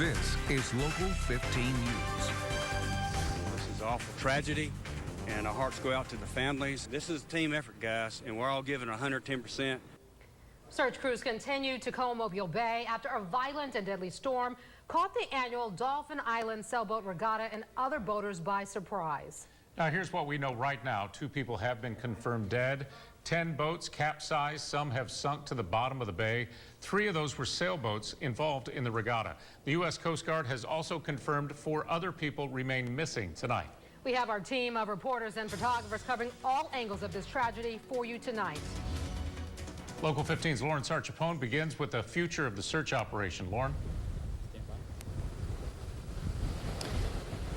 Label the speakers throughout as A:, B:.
A: This is Local 15 News.
B: This is an awful tragedy, and our hearts go out to the families. This is a team effort, guys, and we're all giving 110%.
C: Search crews continue to comb Mobile Bay after a violent and deadly storm caught the annual Dauphin Island Sailboat Regatta and other boaters by surprise.
D: Now, here's what we know right now. 2 people have been confirmed dead. 10 boats capsized. Some have sunk to the bottom of the bay. 3 of those were sailboats involved in the regatta. The U.S. Coast Guard has also confirmed 4 other people remain missing tonight.
C: We have our team of reporters and photographers covering all angles of this tragedy for you tonight.
D: Local 15's Lauren Sarchapone begins with the future of the search operation. Lauren?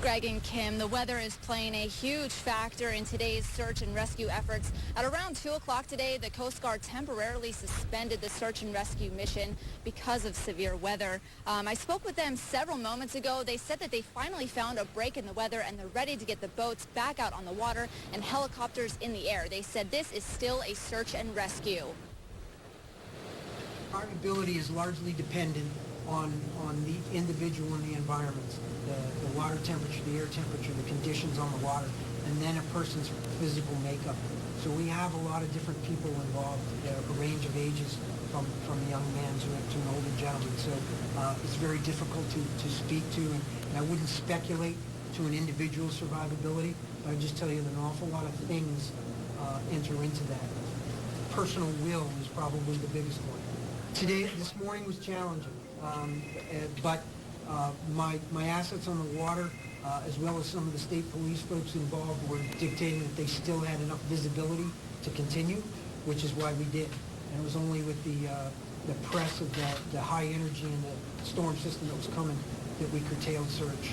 E: Greg and Kim, the weather is playing a huge factor in today's search and rescue efforts. At around 2 o'clock today, the Coast Guard temporarily suspended the search and rescue mission because of severe weather. I spoke with them several moments ago. They said that they finally found a break in the weather and they're ready to get the boats back out on the water and helicopters in the air. They said this is still a search and rescue.
F: Our ability is largely dependent on the individual and the environment, the water temperature, the air temperature, the conditions on the water, and then a person's physical makeup. So we have a lot of different people involved, a range of ages, from a young man to an older gentleman. So it's very difficult to speak to, and I wouldn't speculate to an individual survivability, but I just tell you that an awful lot of things enter into that. Personal will is probably the biggest one. This morning was challenging, but my assets on the water, as well as some of the state police folks involved, were dictating that they still had enough visibility to continue, which is why we did. And it was only with the press of the high energy and the storm system that was coming that we curtailed search.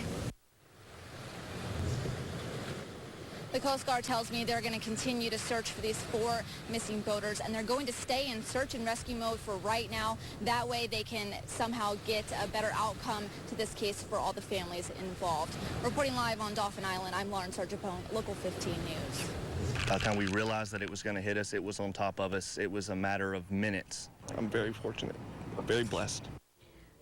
E: The Coast Guard tells me they're going to continue to search for these 4 missing boaters, and they're going to stay in search and rescue mode for right now. That way they can somehow get a better outcome to this case for all the families involved. Reporting live on Dauphin Island, I'm Lauren Sarchapone, Local 15 News.
G: By the time we realized that it was going to hit us, it was on top of us. It was a matter of minutes. I'm very fortunate. I'm very blessed.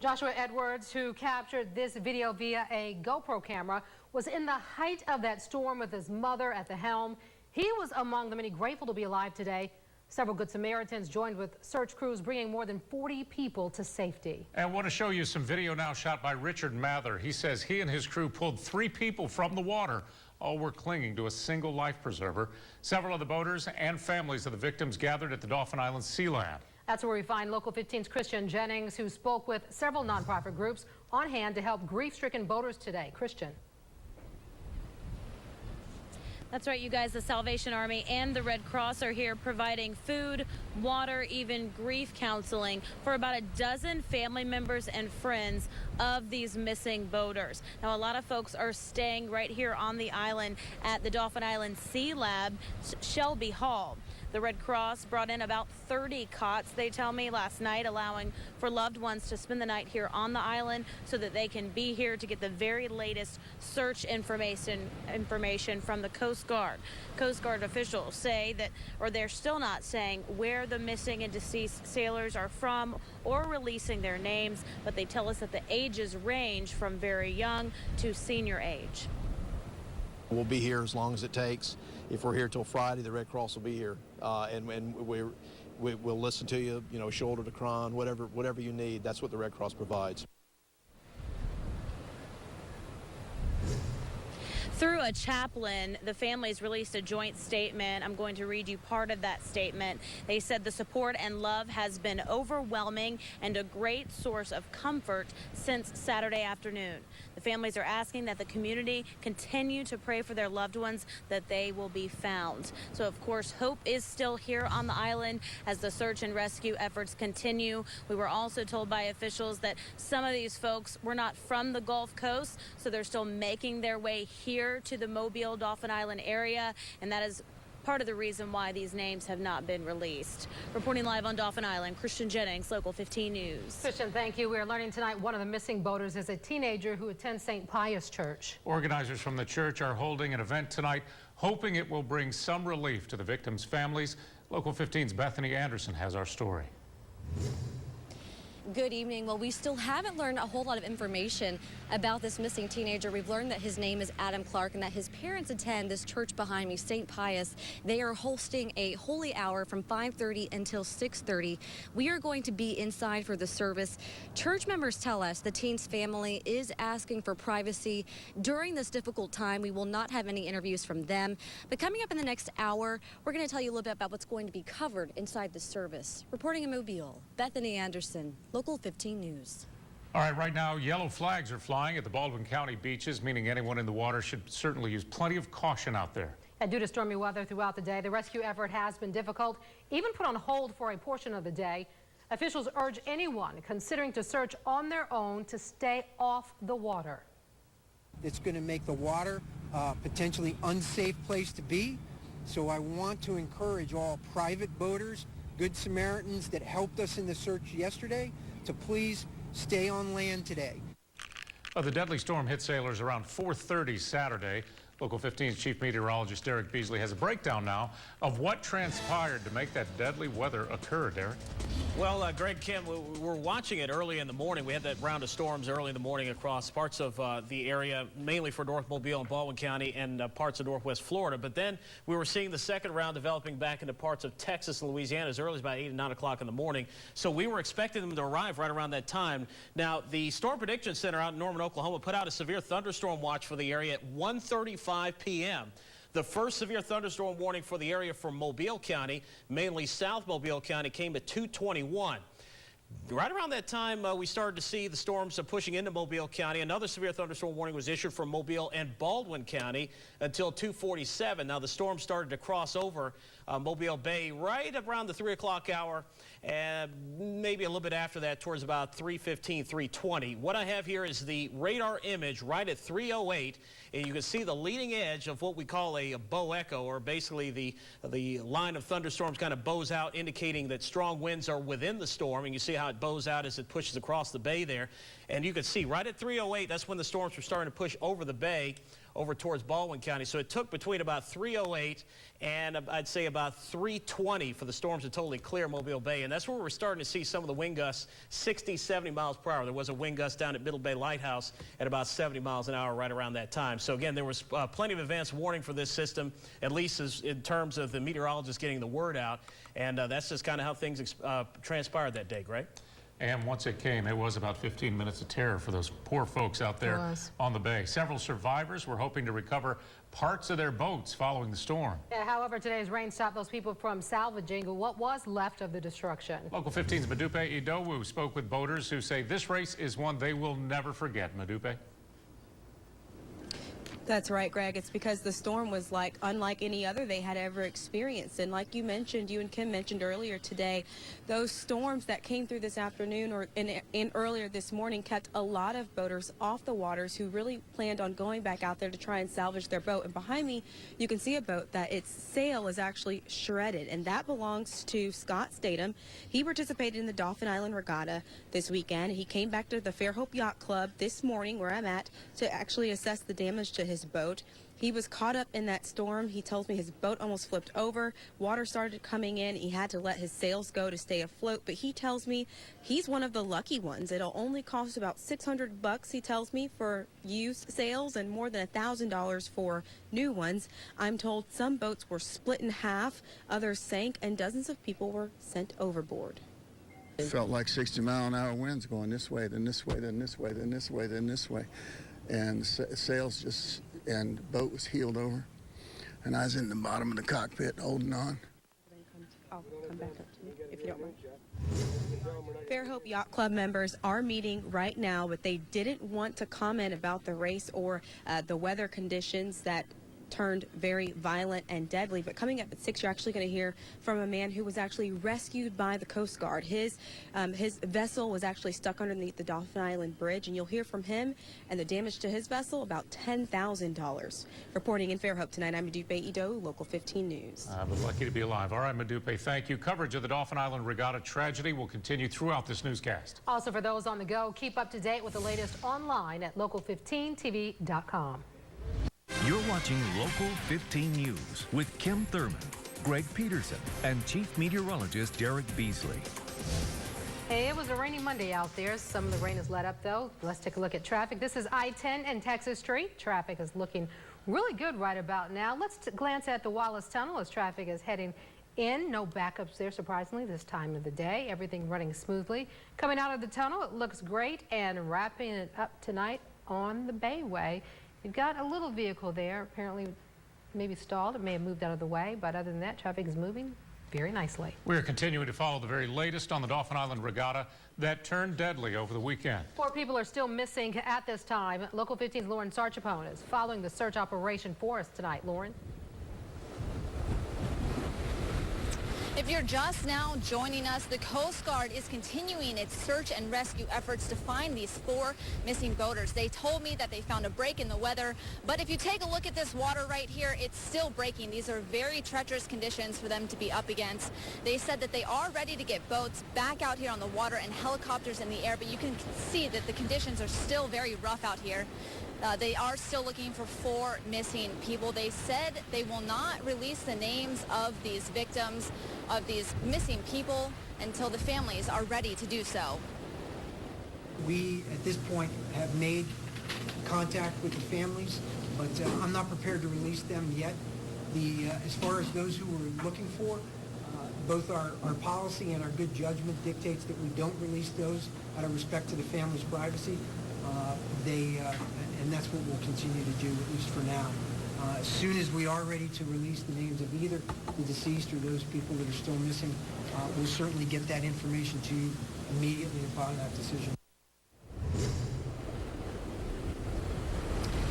C: Joshua Edwards, who captured this video via a GoPro camera, was in the height of that storm with his mother at the helm. He was among the many grateful to be alive today. Several Good Samaritans joined with search crews, bringing more than 40 people to safety.
D: And I want to show you some video now shot by Richard Mather. He says he and his crew pulled 3 people from the water. All were clinging to a single life preserver. Several of the boaters and families of the victims gathered at the Dauphin Island Sea Lab.
C: That's where we find Local 15's Christian Jennings, who spoke with several nonprofit groups on hand to help grief-stricken boaters today. Christian.
H: That's right, you guys. The Salvation Army and the Red Cross are here providing food, water, even grief counseling for about a dozen family members and friends of these missing boaters. Now, a lot of folks are staying right here on the island at the Dauphin Island Sea Lab, Shelby Hall. The Red Cross brought in about 30 cots, they tell me, last night, allowing for loved ones to spend the night here on the island so that they can be here to get the very latest search information from the Coast Guard. Coast Guard officials say that, or they're still not saying where the missing and deceased sailors are from or releasing their names, but they tell us that the ages range from very young to senior age.
I: We'll be here as long as it takes. If we're here till Friday, the Red Cross will be here, and we'll listen to you, shoulder to cry, whatever you need. That's what the Red Cross provides.
H: Through a chaplain, the families released a joint statement. I'm going to read you part of that statement. They said the support and love has been overwhelming and a great source of comfort since Saturday afternoon. The families are asking that the community continue to pray for their loved ones, that they will be found. So, of course, hope is still here on the island as the search and rescue efforts continue. We were also told by officials that some of these folks were not from the Gulf Coast, so they're still making their way here to the Mobile, Dauphin Island area, and that is part of the reason why these names have not been released. Reporting live on Dauphin Island, Christian Jennings, Local 15 News.
C: Christian, thank you. We are learning tonight one of the missing boaters is a teenager who attends St. Pius Church.
D: Organizers from the church are holding an event tonight, hoping it will bring some relief to the victims' families. Local 15's Bethany Anderson has our story.
J: Good evening. Well, we still haven't learned a whole lot of information about this missing teenager. We've learned that his name is Adam Clark and that his parents attend this church behind me, St. Pius. They are hosting a holy hour from 5:30 until 6:30. We are going to be inside for the service. Church members tell us the teen's family is asking for privacy during this difficult time. We will not have any interviews from them. But coming up in the next hour, we're going to tell you a little bit about what's going to be covered inside the service. Reporting in Mobile, Bethany Anderson, Local 15 News.
D: All right, right now, yellow flags are flying at the Baldwin County beaches, meaning anyone in the water should certainly use plenty of caution out there.
C: And due to stormy weather throughout the day, the rescue effort has been difficult, even put on hold for a portion of the day. Officials urge anyone considering to search on their own to stay off the water.
F: It's going to make the water a potentially unsafe place to be. So I want to encourage all private boaters, Good Samaritans that helped us in the search yesterday, to please stay on land today.
D: The deadly storm hit sailors around 4:30 Saturday. Local 15's chief meteorologist Derek Beasley has a breakdown now of what transpired to make that deadly weather occur. Derek?
K: Well, Greg, Kim, we're watching it early in the morning. We had that round of storms early in the morning across parts of the area, mainly for North Mobile and Baldwin County and parts of Northwest Florida. But then we were seeing the second round developing back into parts of Texas and Louisiana as early as about 8 and 9 o'clock in the morning. So we were expecting them to arrive right around that time. Now, the Storm Prediction Center out in Norman, Oklahoma, put out a severe thunderstorm watch for the area at 1:35 p.m. The first severe thunderstorm warning for the area from Mobile County, mainly South Mobile County, came at 2:21. Right around that time, we started to see the storms pushing into Mobile County. Another severe thunderstorm warning was issued for Mobile and Baldwin County until 2:47. Now, the storm started to cross over Mobile Bay right around the 3 o'clock hour, and maybe a little bit after that towards about 3:15, 3:20. What I have here is the radar image right at 3:08, and you can see the leading edge of what we call a bow echo, or basically the line of thunderstorms kind of bows out, indicating that strong winds are within the storm, and you see how it bows out as it pushes across the bay there. And you can see right at 3:08, that's when the storms were starting to push over the bay, over towards Baldwin County. So it took between about 3:08 and I'd say about 3:20 for the storms to totally clear Mobile Bay. And that's where we're starting to see some of the wind gusts, 60, 70 miles per hour. There was a wind gust down at Middle Bay Lighthouse at about 70 miles an hour right around that time. So again, there was plenty of advance warning for this system, at least in terms of the meteorologists getting the word out. And that's just kind of how things transpired that day, Greg.
D: And once it came, it was about 15 minutes of terror for those poor folks out there on the bay. Several survivors were hoping to recover parts of their boats following the storm.
C: Yeah, however, today's rain stopped those people from salvaging what was left of the destruction.
D: Local 15's Madupe Idowu spoke with boaters who say this race is one they will never forget. Madupe?
L: That's right, Greg. It's because the storm was unlike any other they had ever experienced. And like you mentioned, you and Kim mentioned earlier today, those storms that came through this afternoon or in earlier this morning kept a lot of boaters off the waters who really planned on going back out there to try and salvage their boat. And behind me, you can see a boat that its sail is actually shredded, and that belongs to Scott Statham. He participated in the Dauphin Island Regatta this weekend. He came back to the Fairhope Yacht Club this morning, where I'm at, to actually assess the damage to his boat. He was caught up in that storm. He tells me his boat almost flipped over. Water started coming in. He had to let his sails go to stay afloat, but he tells me he's one of the lucky ones. It'll only cost about $600, he tells me, for used sails and more than $1,000 for new ones. I'm told some boats were split in half, others sank, and dozens of people were sent overboard.
M: It felt like 60-mile-an-hour winds going this way, then this way, then this way, then this way, then this way. And sails just, and the boat was heeled over. And I was in the bottom of the cockpit holding on.
L: I'll come back up to you, if you don't mind. Fairhope Yacht Club members are meeting right now, but they didn't want to comment about the race or the weather conditions that turned very violent and deadly. But coming up at 6, you're actually going to hear from a man who was actually rescued by the Coast Guard. His vessel was actually stuck underneath the Dauphin Island Bridge, and you'll hear from him and the damage to his vessel, about $10,000. Reporting in Fairhope tonight, I'm Madupe Ido, Local 15 News.
D: But lucky to be alive. All right, Madupe, thank you. Coverage of the Dauphin Island Regatta tragedy will continue throughout this newscast.
C: Also, for those on the go, keep up to date with the latest online at local15tv.com.
A: You're watching Local 15 News with Kim Thurman, Greg Peterson, and Chief Meteorologist Derek Beasley.
C: Hey, it was a rainy Monday out there. Some of the rain has let up, though. Let's take a look at traffic. This is I-10 and Texas Street. Traffic is looking really good right about now. Let's glance at the Wallace Tunnel as traffic is heading in. No backups there, surprisingly, this time of the day. Everything running smoothly. Coming out of the tunnel, it looks great. And wrapping it up tonight on the Bayway. You've got a little vehicle there, apparently maybe stalled. It may have moved out of the way, but other than that, traffic is moving very nicely.
D: We're continuing to follow the very latest on the Dauphin Island Regatta that turned deadly over the weekend.
C: 4 people are still missing at this time. Local 15's Lauren Sarchapone is following the search operation for us tonight. Lauren?
E: If you're just now joining us, the Coast Guard is continuing its search and rescue efforts to find these 4 missing boaters. They told me that they found a break in the weather, but if you take a look at this water right here, it's still breaking. These are very treacherous conditions for them to be up against. They said that they are ready to get boats back out here on the water and helicopters in the air, but you can see that the conditions are still very rough out here. They are still looking for 4 missing people. They said they will not release the names of these victims, of these missing people, until the families are ready to do so.
F: We, at this point, have made contact with the families, but I'm not prepared to release them yet. As far as those who we're looking for, both our policy and our good judgment dictates that we don't release those out of respect to the family's privacy. And that's what we'll continue to do, at least for now. As soon as we are ready to release the names of either the deceased or those people that are still missing, we'll certainly get that information to you immediately upon that decision.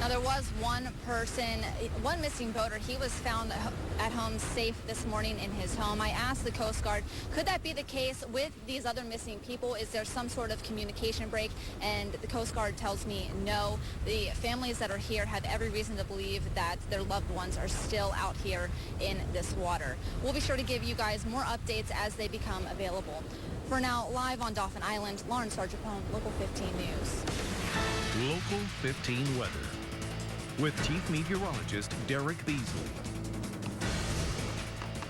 E: Now, there was one missing boater. He was found at home safe this morning in his home. I asked the Coast Guard, could that be the case with these other missing people? Is there some sort of communication break? And the Coast Guard tells me no. The families that are here have every reason to believe that their loved ones are still out here in this water. We'll be sure to give you guys more updates as they become available. For now, live on Dauphin Island, Lauren Sarchapone, Local 15 News.
A: Local 15 weather with Chief Meteorologist Derek Beasley.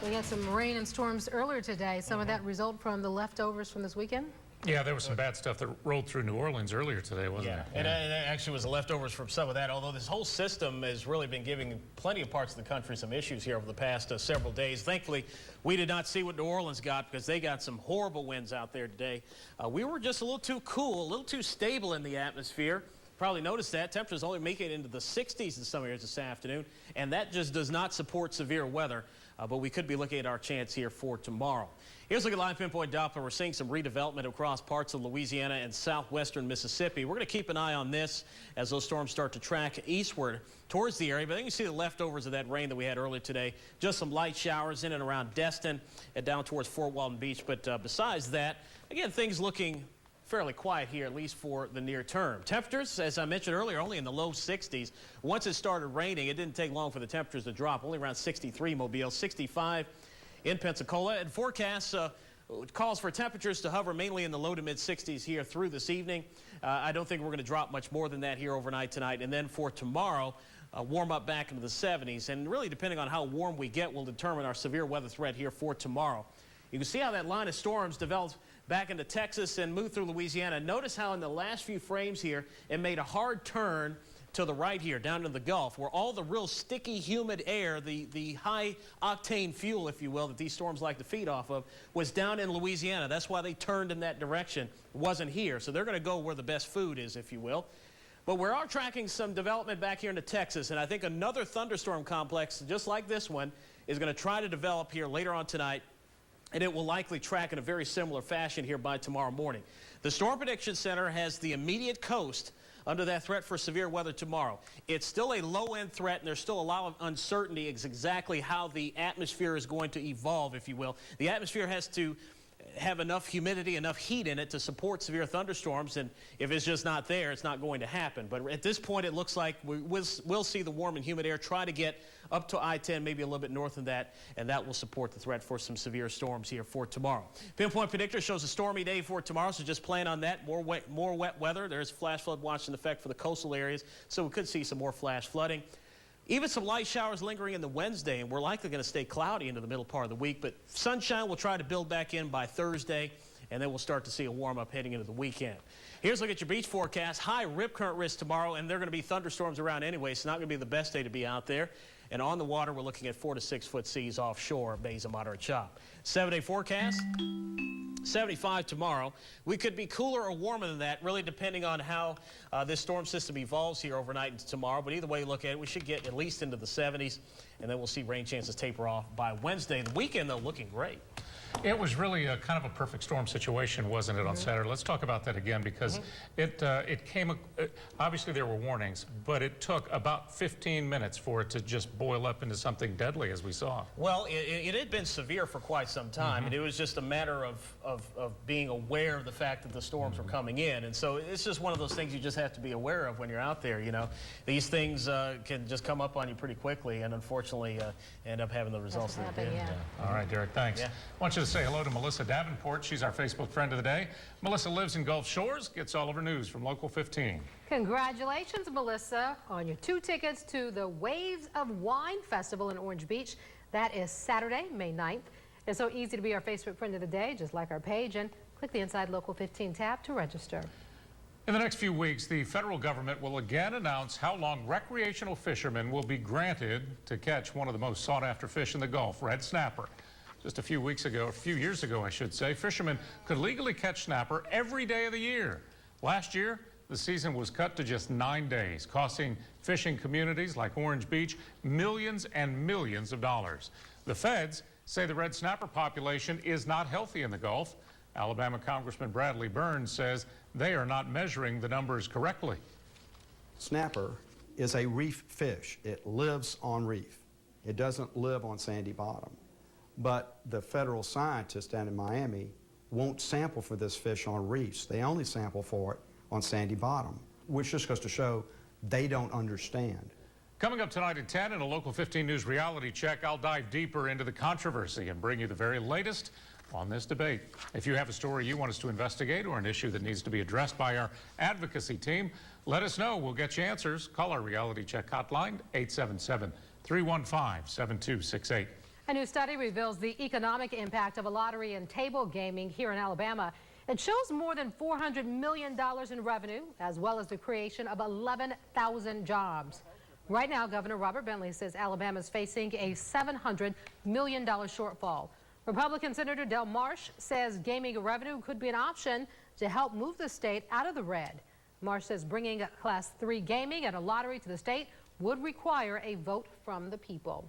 C: We had some rain and storms earlier today. Some of that result from the leftovers from this weekend?
D: Yeah, there was some bad stuff that rolled through New Orleans earlier today, wasn't it?
K: And it actually was the leftovers from some of that, although this whole system has really been giving plenty of parts of the country some issues here over the past several days. Thankfully, we did not see what New Orleans got because they got some horrible winds out there today. We were just a little too cool, a little too stable in the atmosphere. Probably noticed that. Temperatures only make it into the 60s in some areas this afternoon, and that just does not support severe weather. But we could be looking at our chance here for tomorrow. Here's a look at live pinpoint Doppler. We're seeing some redevelopment across parts of Louisiana and southwestern Mississippi. We're going to keep an eye on this as those storms start to track eastward towards the area. But then you see the leftovers of that rain that we had earlier today. Just some light showers in and around Destin and down towards Fort Walton Beach. But besides that, again, things looking fairly quiet here, at least for the near term. Temperatures, as I mentioned earlier, only in the low 60s. Once it started raining, it didn't take long for the temperatures to drop. Only around 63 Mobile, 65 in Pensacola. And forecasts calls for temperatures to hover mainly in the low to mid 60s here through this evening. I don't think we're going to drop much more than that here overnight tonight. And then for tomorrow, warm up back into the 70s. And really, depending on how warm we get, will determine our severe weather threat here for tomorrow. You can see how that line of storms develops back into Texas and moved through Louisiana. Notice how in the last few frames here, it made a hard turn to the right here, down to the Gulf, where all the real sticky, humid air, the high-octane fuel, if you will, that these storms like to feed off of, was down in Louisiana. That's why they turned in that direction. It wasn't here. So they're going to go where the best food is, if you will. But we are tracking some development back here into Texas, and I think another thunderstorm complex, just like this one, is going to try to develop here later on tonight. And it will likely track in a very similar fashion here by tomorrow morning. The Storm Prediction Center has the immediate coast under that threat for severe weather tomorrow. It's still a low-end threat, and there's still a lot of uncertainty as exactly how the atmosphere is going to evolve, if you will. The atmosphere has to have enough humidity, enough heat in it to support severe thunderstorms, and if it's just not there, it's not going to happen. But at this point, it looks like we'll see the warm and humid air try to get up to I-10, maybe a little bit north of that, and that will support the threat for some severe storms here for tomorrow. Pinpoint Predictor shows a stormy day for tomorrow, so just plan on that. More wet weather. There's flash flood watch in effect for the coastal areas, so we could see some more flash flooding. Even some light showers lingering into Wednesday, and we're likely going to stay cloudy into the middle part of the week, but sunshine will try to build back in by Thursday, and then we'll start to see a warm-up heading into the weekend. Here's a look at your beach forecast. High rip current risk tomorrow, and there are going to be thunderstorms around anyway. It's not going to be the best day to be out there. And on the water, we're looking at 4 to 6 foot seas offshore, bays of moderate chop. 7-day forecast, 75 tomorrow. We could be cooler or warmer than that, really depending on how this storm system evolves here overnight and tomorrow. But either way you look at it, we should get at least into the 70s, and then we'll see rain chances taper off by Wednesday. The weekend, though, looking great.
D: It was really a kind of a perfect storm situation, wasn't it, on Saturday? Let's talk about that again, because it came, obviously there were warnings, but it took about 15 minutes for it to just boil up into something deadly, as we saw.
K: Well, it had been severe for quite some time, and it was just a matter of being aware of the fact that the storms were coming in. And so it's just one of those things you just have to be aware of when you're out there, you know. These things can just come up on you pretty quickly, and unfortunately end up having the results that they did.
D: Yeah. All right, Derek, thanks.
K: Yeah.
D: I want you to say hello to Melissa Davenport. She's our Facebook friend of the day. Melissa lives in Gulf Shores, gets all of her news from Local 15.
C: Congratulations, Melissa, on your 2 tickets to the Waves of Wine Festival in Orange Beach. That is Saturday, May 9th. It's so easy to be our Facebook friend of the day. Just like our page and click the Inside Local 15 tab to register.
D: In the next few weeks, the federal government will again announce how long recreational fishermen will be granted to catch one of the most sought-after fish in the Gulf, red snapper. Just a few years ago, I should say, fishermen could legally catch snapper every day of the year. Last year, the season was cut to just 9 days, costing fishing communities like Orange Beach millions and millions of dollars. The feds say the red snapper population is not healthy in the Gulf. Alabama Congressman Bradley Burns says they are not measuring the numbers correctly.
N: Snapper is a reef fish. It lives on reef. It doesn't live on sandy bottom. But the federal scientists down in Miami won't sample for this fish on reefs. They only sample for it on sandy bottom, which just goes to show they don't understand.
D: Coming up tonight at 10 in a Local 15 News reality check, I'll dive deeper into the controversy and bring you the very latest on this debate. If you have a story you want us to investigate or an issue that needs to be addressed by our advocacy team, let us know. We'll get you answers. Call our reality check hotline, 877-315-7268.
C: A new study reveals the economic impact of a lottery and table gaming here in Alabama. It shows more than $400 million in revenue, as well as the creation of 11,000 jobs. Right now, Governor Robert Bentley says Alabama is facing a $700 million shortfall. Republican Senator Del Marsh says gaming revenue could be an option to help move the state out of the red. Marsh says bringing Class 3 gaming and a lottery to the state would require a vote from the people.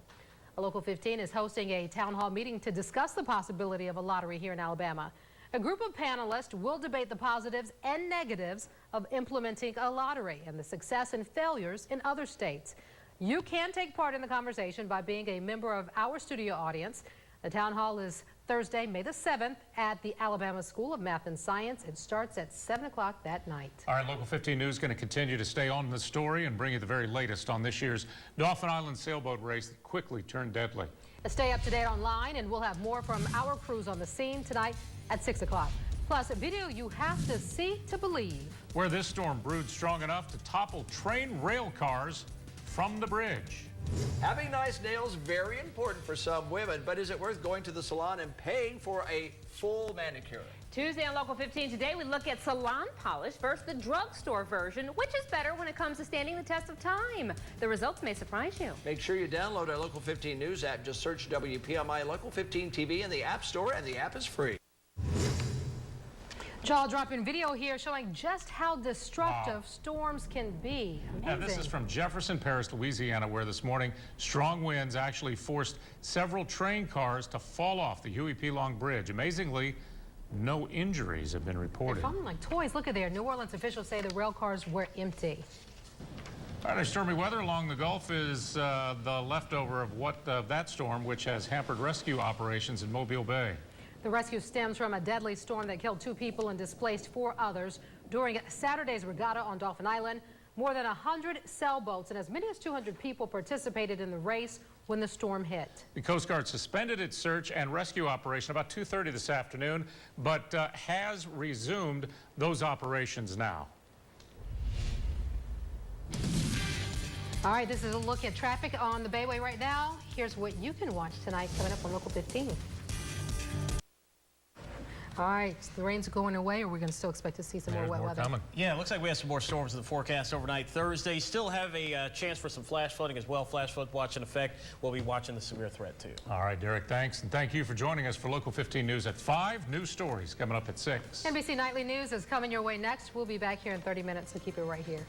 C: Local 15 is hosting a town hall meeting to discuss the possibility of a lottery here in Alabama. A group of panelists will debate the positives and negatives of implementing a lottery and the success and failures in other states. You can take part in the conversation by being a member of our studio audience. The town hall is Thursday, May the 7th at the Alabama School of Math and Science. It starts at 7 o'clock that night.
D: All right, Local 15 News is going to continue to stay on the story and bring you the very latest on this year's Dauphin Island sailboat race that quickly turned deadly.
C: Stay up to date online, and we'll have more from our crews on the scene tonight at 6 o'clock. Plus, a video you have to see to believe.
D: Where this storm brewed strong enough to topple train rail cars from the bridge.
O: Having nice nails, very important for some women, but is it worth going to the salon and paying for a full manicure?
P: Tuesday on Local 15 today, we look at salon polish versus the drugstore version. Which is better when it comes to standing the test of time? The results may surprise you.
O: Make sure you download our Local 15 News app. Just search WPMI Local 15 TV in the App Store, and the app is free.
C: Jaw-dropping video here showing just how destructive storms can be.
D: And this is from Jefferson Parish, Louisiana, where this morning strong winds actually forced several train cars to fall off the Huey P. Long Bridge. Amazingly, no injuries have been reported.
C: They're falling like toys. Look at there. New Orleans officials say the rail cars were empty.
D: All right, stormy weather along the Gulf is the leftover of that storm, which has hampered rescue operations in Mobile Bay.
C: The rescue stems from a deadly storm that killed 2 people and displaced 4 others during Saturday's regatta on Dauphin Island. More than 100 sailboats and as many as 200 people participated in the race when the storm hit.
D: The Coast Guard suspended its search and rescue operation about 2:30 this afternoon, but has resumed those operations now.
C: All right, this is a look at traffic on the Bayway right now. Here's what you can watch tonight coming up on Local 15. All right, the rain's going away, or we're going to still expect to see some more wet weather?
D: Coming.
K: Yeah, it looks like we have some more storms in the forecast overnight Thursday. Still have a chance for some flash flooding as well. Flash flood watch in effect. We'll be watching the severe threat too.
D: All right, Derek, thanks. And thank you for joining us for Local 15 News at 5. News stories coming up at 6.
C: NBC Nightly News is coming your way next. We'll be back here in 30 minutes, so keep it right here.